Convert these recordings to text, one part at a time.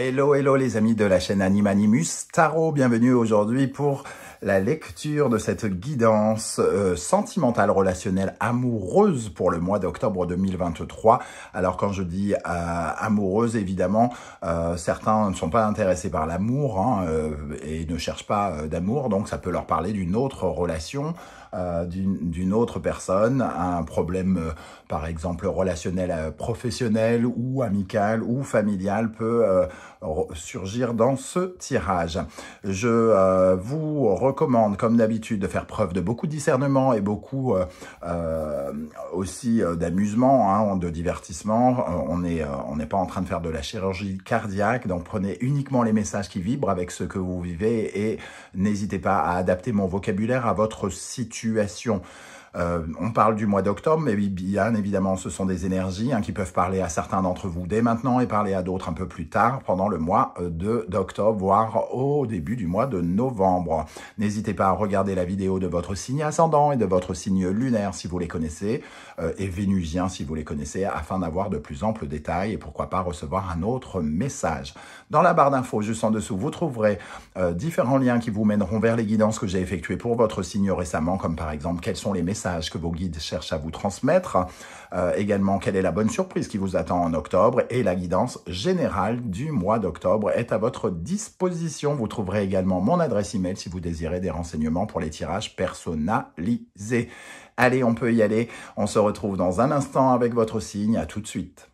Hello, hello les amis de la chaîne Animanimus Tarot, bienvenue aujourd'hui pour la lecture de cette guidance sentimentale, relationnelle, amoureuse pour le mois d'octobre 2023. Alors quand je dis amoureuse, évidemment, certains ne sont pas intéressés par l'amour et ne cherchent pas d'amour, donc ça peut leur parler d'une autre relation, d'une autre personne, un problème par exemple relationnel, professionnel ou amical ou familial peut surgir dans ce tirage. Je vous recommande comme d'habitude de faire preuve de beaucoup de discernement et beaucoup aussi d'amusement, de divertissement. On n'est pas en train de faire de la chirurgie cardiaque, donc prenez uniquement les messages qui vibrent avec ce que vous vivez et n'hésitez pas à adapter mon vocabulaire à votre situation. On parle du mois d'octobre, mais bien évidemment, ce sont des énergies qui peuvent parler à certains d'entre vous dès maintenant et parler à d'autres un peu plus tard, pendant le mois d'octobre, voire au début du mois de novembre. N'hésitez pas à regarder la vidéo de votre signe ascendant et de votre signe lunaire si vous les connaissez, et vénusien si vous les connaissez, afin d'avoir de plus amples détails et pourquoi pas recevoir un autre message. Dans la barre d'infos, juste en dessous, vous trouverez différents liens qui vous mèneront vers les guidances que j'ai effectuées pour votre signe récemment, comme par exemple quels sont les messages que vos guides cherchent à vous transmettre, également quelle est la bonne surprise qui vous attend en octobre, et la guidance générale du mois d'octobre est à votre disposition. Vous trouverez également mon adresse email si vous désirez des renseignements pour les tirages personnalisés. Allez, on peut y aller, on se retrouve dans un instant avec votre signe, à tout de suite.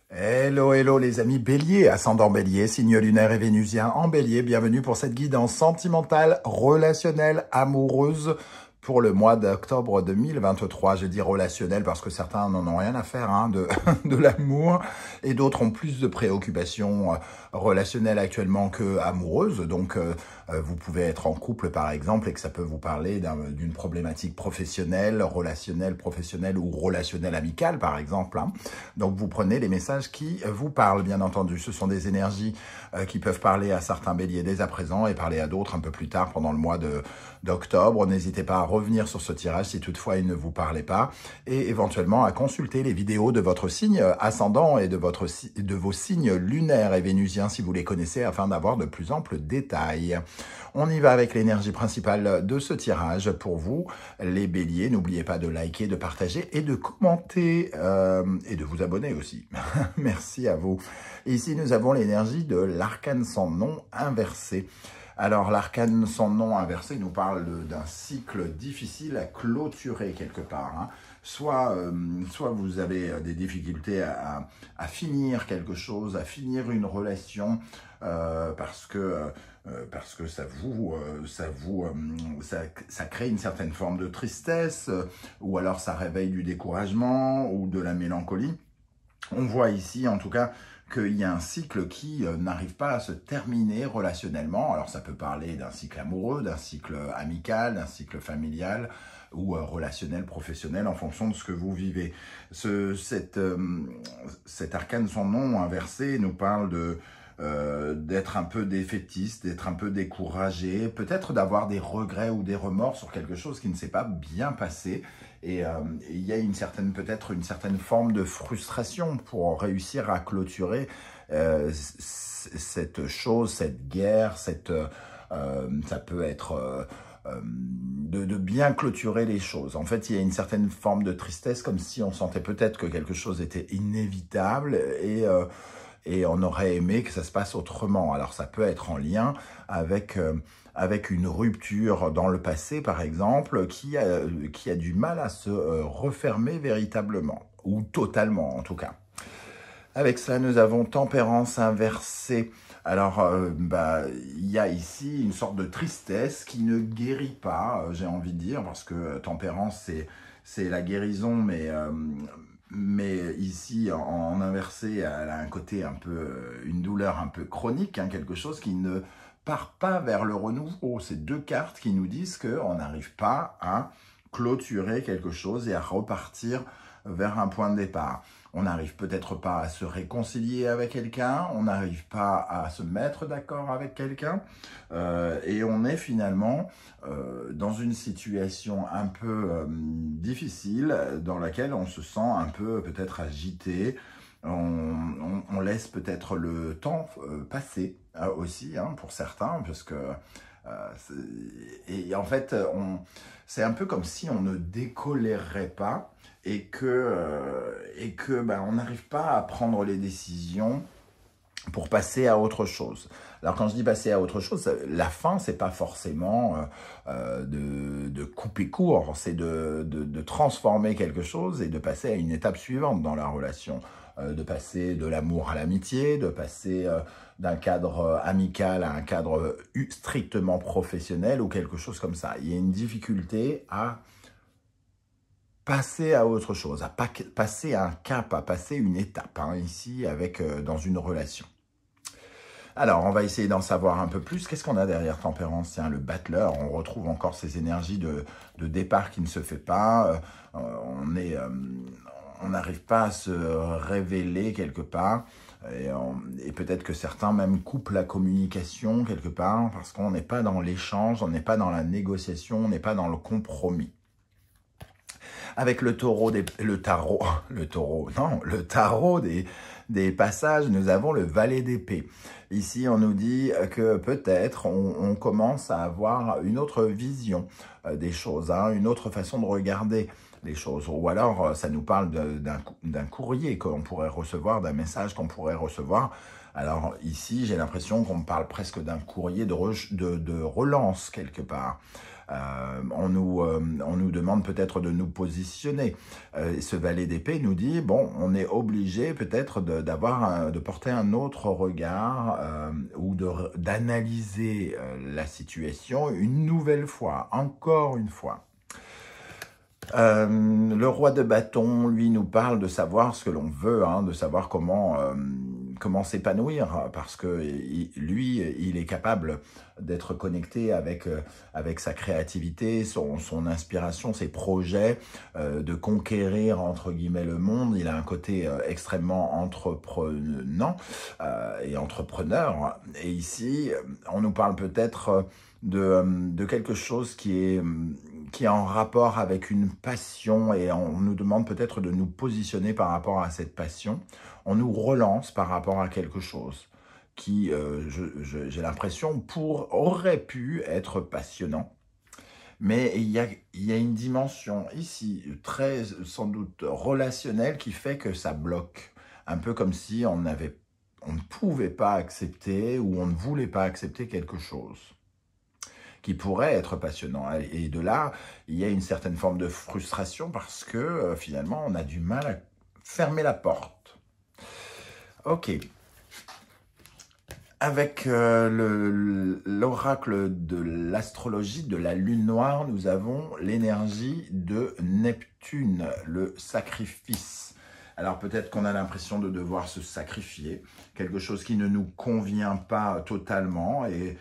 Hello, hello les amis Bélier, ascendant Bélier, signe lunaire et vénusien en Bélier, bienvenue pour cette guidance sentimentale, relationnelle, amoureuse pour le mois d'octobre 2023. Je dis relationnel parce que certains n'en ont rien à faire de l'amour et d'autres ont plus de préoccupations relationnelles actuellement que amoureuses. Donc vous pouvez être en couple par exemple et que ça peut vous parler d'une problématique professionnelle, relationnelle, professionnelle ou relationnelle amicale par exemple. Donc vous prenez les messages qui vous parlent, bien entendu. Ce sont des énergies qui peuvent parler à certains béliers dès à présent et parler à d'autres un peu plus tard pendant le mois d'octobre. N'hésitez pas à revenir sur ce tirage si toutefois il ne vous parlait pas et éventuellement à consulter les vidéos de votre signe ascendant et de vos signes lunaires et vénusiens si vous les connaissez afin d'avoir de plus amples détails. On y va avec l'énergie principale de ce tirage pour vous, les béliers. N'oubliez pas de liker, de partager et de commenter et de vous abonner aussi. Merci à vous. Ici, nous avons l'énergie de l'arcane sans nom inversé. Alors, l'arcane sans nom inversé nous parle d'un cycle difficile à clôturer quelque part. Soit vous avez des difficultés à finir quelque chose, à finir une relation, parce que ça crée une certaine forme de tristesse, ou alors ça réveille du découragement ou de la mélancolie. On voit ici, en tout cas, qu'il y a un cycle qui n'arrive pas à se terminer relationnellement. Alors ça peut parler d'un cycle amoureux, d'un cycle amical, d'un cycle familial ou relationnel, professionnel, en fonction de ce que vous vivez. Cet arcane sans nom inversé nous parle d'être un peu défaitiste, d'être un peu découragé, peut-être d'avoir des regrets ou des remords sur quelque chose qui ne s'est pas bien passé. Et il y a peut-être une certaine forme de frustration pour réussir à clôturer cette chose, cette guerre, ça peut être de bien clôturer les choses. En fait, il y a une certaine forme de tristesse, comme si on sentait peut-être que quelque chose était inévitable et on aurait aimé que ça se passe autrement. Alors ça peut être en lien avec une rupture dans le passé, par exemple, qui a du mal à se refermer véritablement, ou totalement en tout cas. Avec cela, nous avons tempérance inversée. Alors, il y a ici une sorte de tristesse qui ne guérit pas, j'ai envie de dire, parce que tempérance, c'est la guérison, mais ici, en inversé, elle a un côté une douleur un peu chronique, quelque chose qui ne part pas vers le renouveau. C'est deux cartes qui nous disent qu'on n'arrive pas à clôturer quelque chose et à repartir vers un point de départ. On n'arrive peut-être pas à se réconcilier avec quelqu'un, on n'arrive pas à se mettre d'accord avec quelqu'un, et on est finalement dans une situation un peu difficile, dans laquelle on se sent un peu peut-être agité, On laisse peut-être le temps passer aussi, hein, pour certains, parce que et en fait, c'est un peu comme si on ne décolérait pas et que ben, on n'arrive pas à prendre les décisions pour passer à autre chose. Alors quand je dis passer à autre chose, la fin, c'est pas forcément de couper court, c'est de transformer quelque chose et de passer à une étape suivante dans la relation. De passer de l'amour à l'amitié, de passer d'un cadre amical à un cadre strictement professionnel ou quelque chose comme ça. Il y a une difficulté à passer à autre chose, à passer un cap, à passer une étape, hein, ici, dans une relation. Alors, on va essayer d'en savoir un peu plus. Qu'est-ce qu'on a derrière Tempérance? Tiens, le battleur, on retrouve encore ces énergies de départ qui ne se fait pas. On n'arrive pas à se révéler quelque part. Et peut-être que certains même coupent la communication quelque part parce qu'on n'est pas dans l'échange, on n'est pas dans la négociation, on n'est pas dans le compromis. Avec le tarot des passages, nous avons le valet d'épée. Ici, on nous dit que peut-être on commence à avoir une autre vision des choses, hein, une autre façon de regarder les choses. Ou alors, ça nous parle d'un courrier qu'on pourrait recevoir, d'un message qu'on pourrait recevoir. Alors ici, j'ai l'impression qu'on me parle presque d'un courrier de relance quelque part. On nous demande peut-être de nous positionner. Ce valet d'épée nous dit, bon, on est obligé peut-être de porter un autre regard ou d'analyser la situation une nouvelle fois, encore une fois. Le roi de bâton, lui, nous parle de savoir ce que l'on veut, hein, de savoir comment s'épanouir, parce que lui, il est capable d'être connecté avec sa créativité, son inspiration, ses projets, de conquérir, entre guillemets, le monde. Il a un côté extrêmement entreprenant et entrepreneur. Et ici, on nous parle peut-être de quelque chose qui est en rapport avec une passion et on nous demande peut-être de nous positionner par rapport à cette passion. On nous relance par rapport à quelque chose qui, j'ai l'impression, aurait pu être passionnant. Mais il y a une dimension ici, très sans doute relationnelle, qui fait que ça bloque. Un peu comme si on ne pouvait pas accepter ou on ne voulait pas accepter quelque chose qui pourrait être passionnant. Et de là, il y a une certaine forme de frustration parce que finalement, on a du mal à fermer la porte. Ok. Avec l'oracle de l'astrologie de la lune noire, nous avons l'énergie de Neptune, le sacrifice. Alors peut-être qu'on a l'impression de devoir se sacrifier, quelque chose qui ne nous convient pas totalement et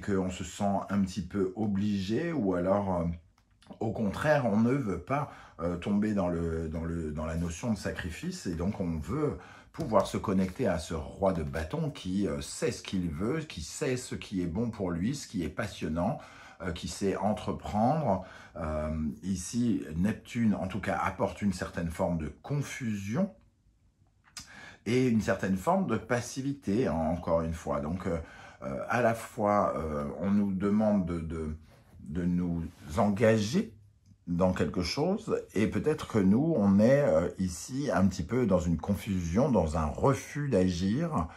qu'on se sent un petit peu obligé ou alors au contraire on ne veut pas tomber dans la notion de sacrifice et donc on veut pouvoir se connecter à ce roi de bâton qui sait ce qu'il veut, qui sait ce qui est bon pour lui, ce qui est passionnant, qui sait entreprendre. Ici, Neptune, en tout cas, apporte une certaine forme de confusion et une certaine forme de passivité, hein, encore une fois. Donc, à la fois, on nous demande de nous engager dans quelque chose et peut-être que nous, on est ici un petit peu dans une confusion, dans un refus d'agir,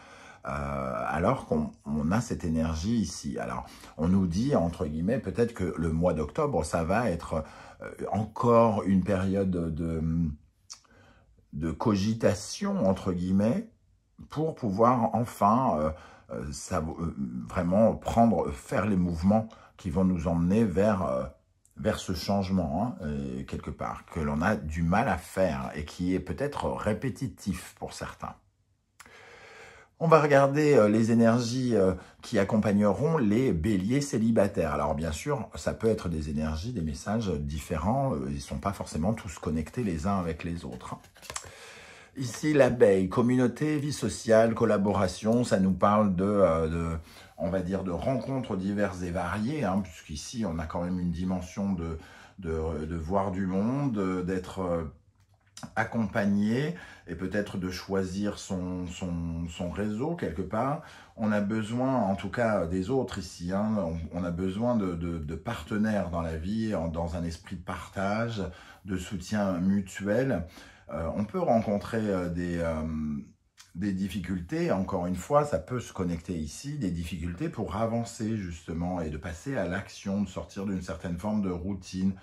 alors qu'on a cette énergie ici. Alors, on nous dit, entre guillemets, peut-être que le mois d'octobre, ça va être encore une période de cogitation, entre guillemets, pour pouvoir enfin vraiment faire les mouvements qui vont nous emmener vers ce changement, hein, quelque part, que l'on a du mal à faire et qui est peut-être répétitif pour certains. On va regarder les énergies qui accompagneront les béliers célibataires. Alors bien sûr, ça peut être des énergies, des messages différents, ils ne sont pas forcément tous connectés les uns avec les autres. Ici, l'abeille, communauté, vie sociale, collaboration, ça nous parle on va dire, de rencontres diverses et variées, hein, puisqu'ici, on a quand même une dimension de voir du monde, d'être accompagner et peut-être de choisir son réseau quelque part. On a besoin, en tout cas des autres ici, hein, on a besoin de partenaires dans la vie, dans un esprit de partage, de soutien mutuel. On peut rencontrer des difficultés, encore une fois, ça peut se connecter ici, des difficultés pour avancer justement et de passer à l'action, de sortir d'une certaine forme de routine.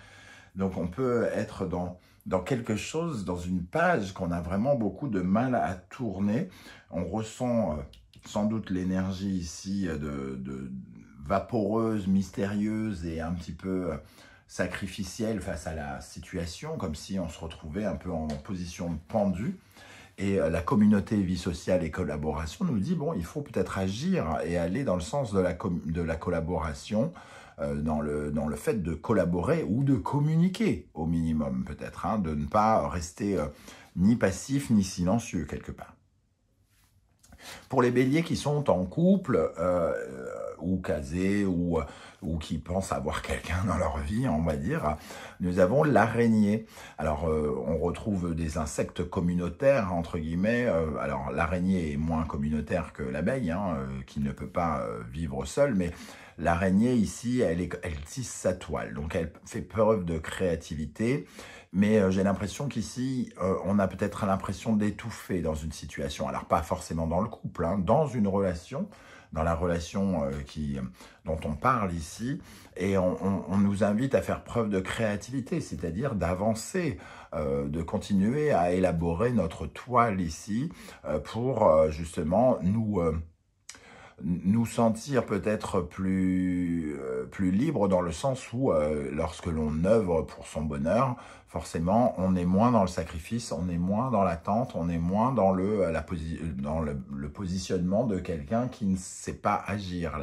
Donc on peut être dans quelque chose, dans une page qu'on a vraiment beaucoup de mal à tourner. On ressent sans doute l'énergie ici de vaporeuse, mystérieuse et un petit peu sacrificielle face à la situation, comme si on se retrouvait un peu en position pendue. Et la communauté vie sociale et collaboration nous dit, bon, il faut peut-être agir et aller dans le sens de la collaboration, dans le fait de collaborer ou de communiquer au minimum peut-être, hein, de ne pas rester ni passif ni silencieux quelque part. Pour les béliers qui sont en couple ou casés ou qui pensent avoir quelqu'un dans leur vie, on va dire, nous avons l'araignée. Alors, on retrouve des insectes communautaires, entre guillemets. Alors, l'araignée est moins communautaire que l'abeille, hein, qui ne peut pas vivre seule, mais l'araignée, ici, elle tisse sa toile. Donc, elle fait preuve de créativité. Mais j'ai l'impression qu'ici, on a peut-être l'impression d'étouffer dans une situation. Alors, pas forcément dans le couple, hein, dans une relation, dans la relation dont on parle ici. Et on nous invite à faire preuve de créativité, c'est-à-dire d'avancer, de continuer à élaborer notre toile ici pour justement nous sentir peut-être plus libres dans le sens où lorsque l'on œuvre pour son bonheur, forcément, on est moins dans le sacrifice, on est moins dans l'attente, on est moins dans le positionnement de quelqu'un qui ne sait pas agir.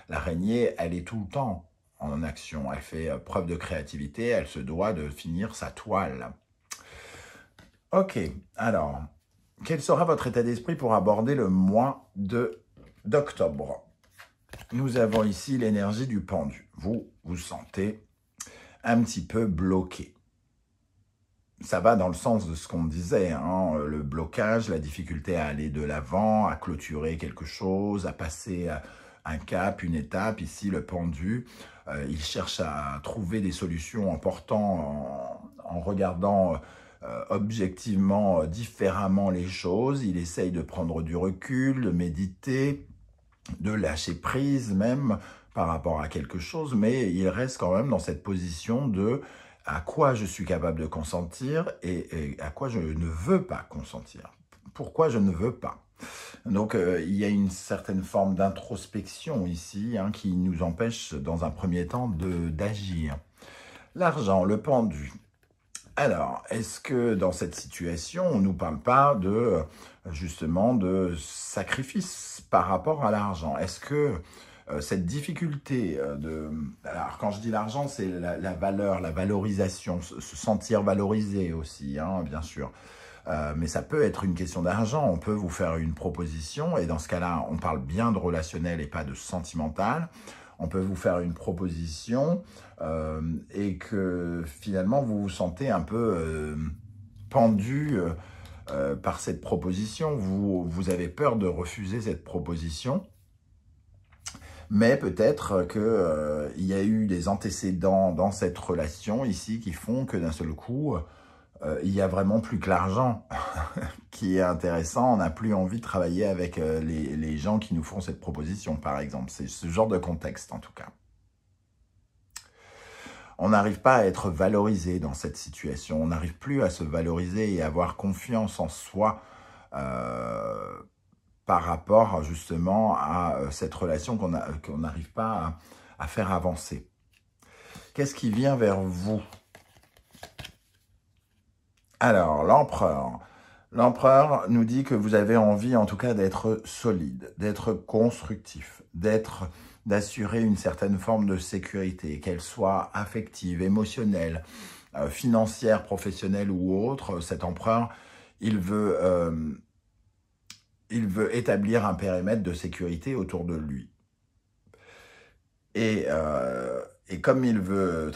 L'araignée, elle est tout le temps en action, elle fait preuve de créativité, elle se doit de finir sa toile. Ok, alors, quel sera votre état d'esprit pour aborder le mois d'octobre? Nous avons ici l'énergie du pendu. Vous vous sentez un petit peu bloqué. Ça va dans le sens de ce qu'on disait, hein, le blocage, la difficulté à aller de l'avant, à clôturer quelque chose, à passer un cap, une étape. Ici, le pendu, il cherche à trouver des solutions en regardant objectivement, différemment les choses. Il essaye de prendre du recul, de méditer, de lâcher prise même par rapport à quelque chose, mais il reste quand même dans cette position de à quoi je suis capable de consentir et à quoi je ne veux pas consentir. Pourquoi je ne veux pas? Donc, il y a une certaine forme d'introspection ici hein, qui nous empêche, dans un premier temps, d'agir. L'argent, le pendu. Alors, est-ce que dans cette situation, on ne nous parle pas justement de sacrifice par rapport à l'argent? Est-ce que cette difficulté alors, quand je dis l'argent, c'est la valeur, la valorisation, se sentir valorisé aussi, hein, bien sûr. Mais ça peut être une question d'argent. On peut vous faire une proposition, et dans ce cas-là, on parle bien de relationnel et pas de sentimental. On peut vous faire une proposition et que finalement, vous vous sentez un peu pendu par cette proposition. Vous avez peur de refuser cette proposition. Mais peut-être qu'il y a eu des antécédents dans cette relation ici qui font que d'un seul coup, il n'y a vraiment plus que l'argent qui est intéressant. On n'a plus envie de travailler avec les gens qui nous font cette proposition, par exemple. C'est ce genre de contexte, en tout cas. On n'arrive pas à être valorisé dans cette situation. On n'arrive plus à se valoriser et à avoir confiance en soi par rapport justement à cette relation qu'on n'arrive pas à faire avancer. Qu'est-ce qui vient vers vous? Alors, l'empereur. L'empereur nous dit que vous avez envie, en tout cas, d'être solide, d'être constructif, d'assurer une certaine forme de sécurité, qu'elle soit affective, émotionnelle, financière, professionnelle ou autre. Cet empereur, il veut établir un périmètre de sécurité autour de lui. Et comme il veut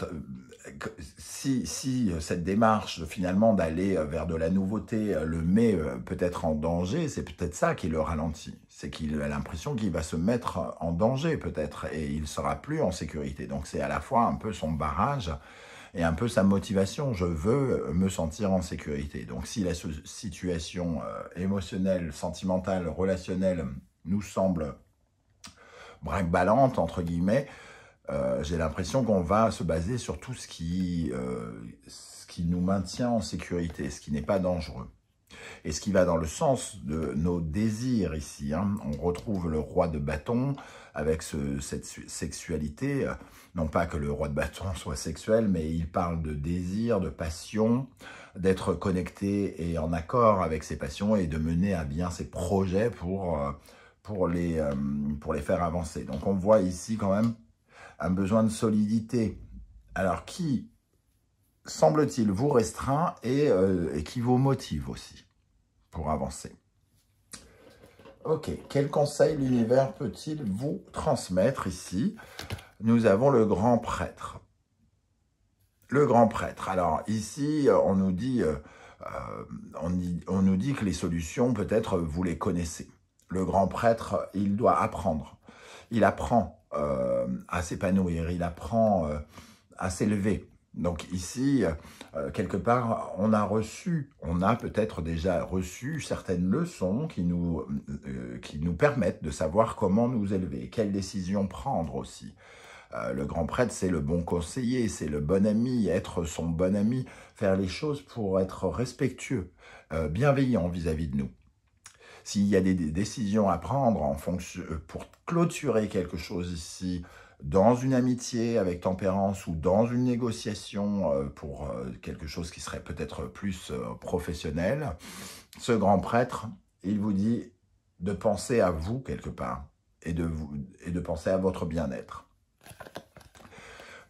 si cette démarche finalement d'aller vers de la nouveauté le met peut-être en danger, c'est peut-être ça qui le ralentit. C'est qu'il a l'impression qu'il va se mettre en danger peut-être et il ne sera plus en sécurité. Donc c'est à la fois un peu son barrage et un peu sa motivation. Je veux me sentir en sécurité. Donc si la situation émotionnelle, sentimentale, relationnelle nous semble brinque-ballante, entre guillemets, j'ai l'impression qu'on va se baser sur tout ce qui nous maintient en sécurité, ce qui n'est pas dangereux. Et ce qui va dans le sens de nos désirs ici. Hein. On retrouve le roi de bâton avec cette sexualité. Non pas que le roi de bâton soit sexuel, mais il parle de désir, de passion, d'être connecté et en accord avec ses passions et de mener à bien ses projets pour les faire avancer. Donc on voit ici quand même un besoin de solidité, alors qui, semble-t-il, vous restreint et qui vous motive aussi pour avancer. Ok, quel conseil l'univers peut-il vous transmettre ici? Nous avons le grand prêtre. Le grand prêtre. Alors ici, on nous dit que les solutions, peut-être, vous les connaissez. Le grand prêtre, il doit apprendre. Il apprend à s'épanouir, il apprend à s'élever. Donc ici, quelque part, on a peut-être déjà reçu certaines leçons qui nous permettent de savoir comment nous élever, quelles décisions prendre aussi. Le grand prêtre, c'est le bon conseiller, c'est le bon ami, être son bon ami, faire les choses pour être respectueux, bienveillant vis-à-vis de nous. S'il y a des décisions à prendre pour clôturer quelque chose ici, dans une amitié avec tempérance ou dans une négociation pour quelque chose qui serait peut-être plus professionnel, ce grand prêtre, il vous dit de penser à vous quelque part et de penser à votre bien-être.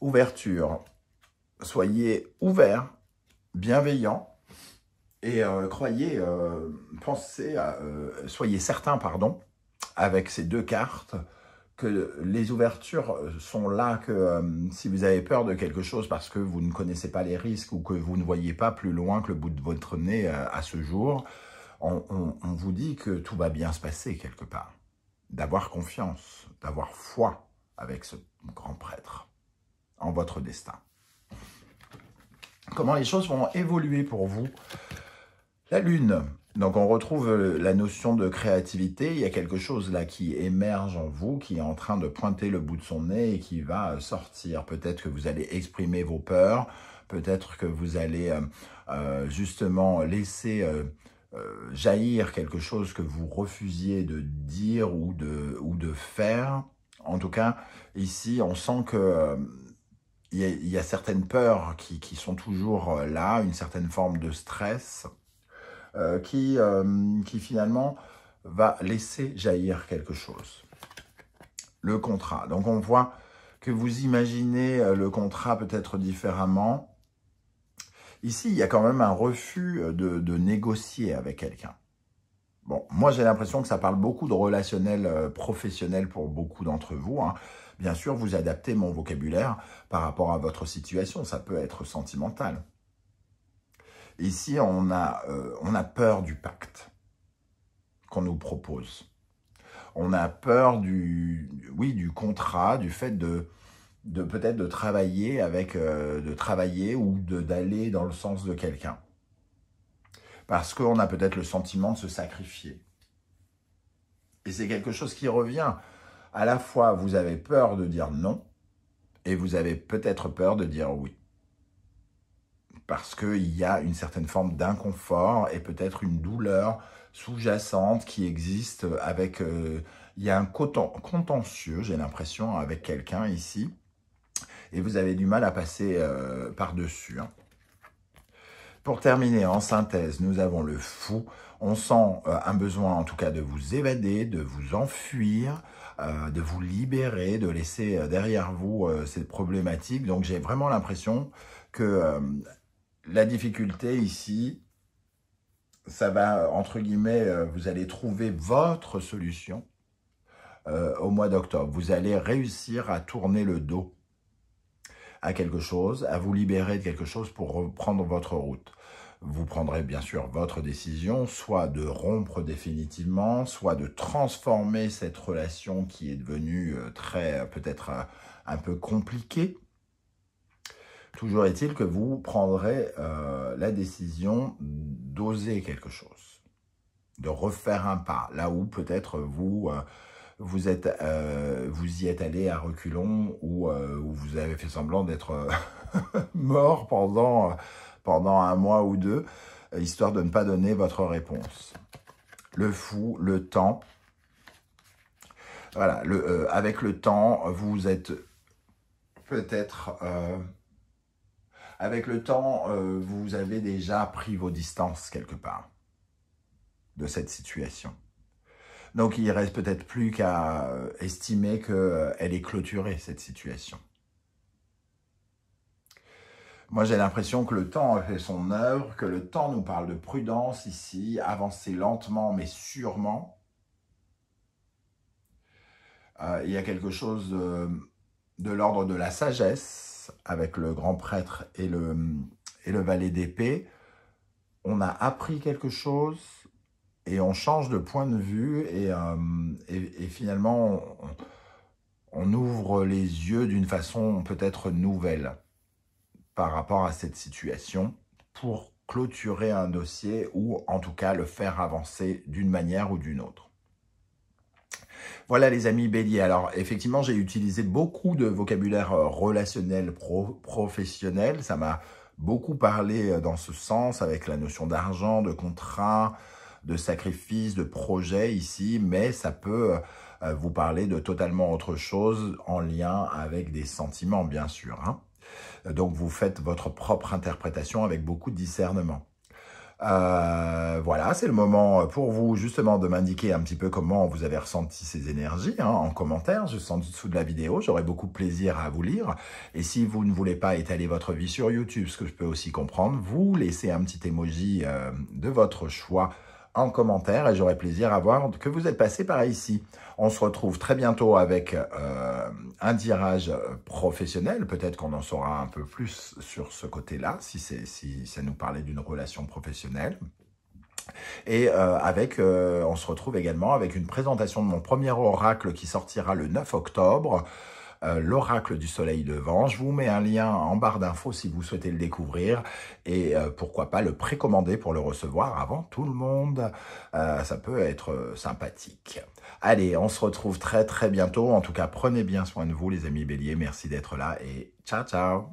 Ouverture. Soyez ouverts, bienveillants. Et soyez certains, avec ces deux cartes, que les ouvertures sont là, que si vous avez peur de quelque chose parce que vous ne connaissez pas les risques ou que vous ne voyez pas plus loin que le bout de votre nez à ce jour, on vous dit que tout va bien se passer quelque part. D'avoir confiance, d'avoir foi avec ce grand prêtre en votre destin. Comment les choses vont évoluer pour vous? La Lune, donc on retrouve la notion de créativité, il y a quelque chose là qui émerge en vous, qui est en train de pointer le bout de son nez et qui va sortir. Peut-être que vous allez exprimer vos peurs, peut-être que vous allez justement laisser jaillir quelque chose que vous refusiez de dire ou de faire. En tout cas, ici, on sent que il y a certaines peurs qui sont toujours là, une certaine forme de stress, qui finalement va laisser jaillir quelque chose. Le contrat. Donc on voit que vous imaginez le contrat peut-être différemment. Ici, il y a quand même un refus de négocier avec quelqu'un. Bon, moi j'ai l'impression que ça parle beaucoup de relationnel professionnel pour beaucoup d'entre vous. Hein. Bien sûr, vous adaptez mon vocabulaire par rapport à votre situation. Ça peut être sentimental. Ici, on a peur du pacte qu'on nous propose. On a peur du contrat, du fait peut-être de travailler ou d'aller dans le sens de quelqu'un. Parce qu'on a peut-être le sentiment de se sacrifier. Et c'est quelque chose qui revient. À la fois, vous avez peur de dire non, et vous avez peut-être peur de dire oui. Parce qu'il y a une certaine forme d'inconfort et peut-être une douleur sous-jacente qui existe avec... il y a un contentieux, j'ai l'impression, avec quelqu'un ici. Et vous avez du mal à passer par-dessus. Hein. Pour terminer, en synthèse, nous avons le fou. On sent un besoin, en tout cas, de vous évader, de vous enfuir, de vous libérer, de laisser derrière vous cette problématique. Donc, j'ai vraiment l'impression que... la difficulté ici, ça va, entre guillemets, vous allez trouver votre solution au mois d'octobre. Vous allez réussir à tourner le dos à quelque chose, à vous libérer de quelque chose pour reprendre votre route. Vous prendrez bien sûr votre décision, soit de rompre définitivement, soit de transformer cette relation qui est devenue peut-être un peu compliquée. Toujours est-il que vous prendrez la décision d'oser quelque chose, de refaire un pas, là où peut-être vous y êtes allé à reculons ou vous avez fait semblant d'être mort pendant un mois ou deux, histoire de ne pas donner votre réponse. Le fou, le temps. Voilà, avec le temps, vous êtes peut-être... avec le temps, vous avez déjà pris vos distances quelque part de cette situation. Donc, il ne reste peut-être plus qu'à estimer qu'elle est clôturée, cette situation. Moi, j'ai l'impression que le temps a fait son œuvre, que le temps nous parle de prudence ici, avancer lentement mais sûrement. Il y a quelque chose de l'ordre de la sagesse, avec le grand prêtre et le valet d'épée. On a appris quelque chose et on change de point de vue et finalement, on ouvre les yeux d'une façon peut-être nouvelle par rapport à cette situation pour clôturer un dossier ou en tout cas le faire avancer d'une manière ou d'une autre. Voilà les amis béliers, alors effectivement j'ai utilisé beaucoup de vocabulaire relationnel professionnel, ça m'a beaucoup parlé dans ce sens avec la notion d'argent, de contrat, de sacrifice, de projet ici, mais ça peut vous parler de totalement autre chose en lien avec des sentiments bien sûr, hein. Donc, vous faites votre propre interprétation avec beaucoup de discernement. Voilà, c'est le moment pour vous justement de m'indiquer un petit peu comment vous avez ressenti ces énergies hein, en commentaire, juste en dessous de la vidéo. J'aurai beaucoup de plaisir à vous lire. Et si vous ne voulez pas étaler votre vie sur YouTube, ce que je peux aussi comprendre, vous laissez un petit emoji de votre choix en commentaire et j'aurai plaisir à voir que vous êtes passé par ici. On se retrouve très bientôt avec un tirage professionnel. Peut-être qu'on en saura un peu plus sur ce côté-là, si ça nous parlait d'une relation professionnelle. Et on se retrouve également avec une présentation de mon premier oracle qui sortira le 9 octobre. L'oracle du soleil levant. Je vous mets un lien en barre d'infos si vous souhaitez le découvrir et pourquoi pas le précommander pour le recevoir avant tout le monde. Ça peut être sympathique. Allez, on se retrouve très très bientôt. En tout cas, prenez bien soin de vous les amis béliers. Merci d'être là et ciao ciao.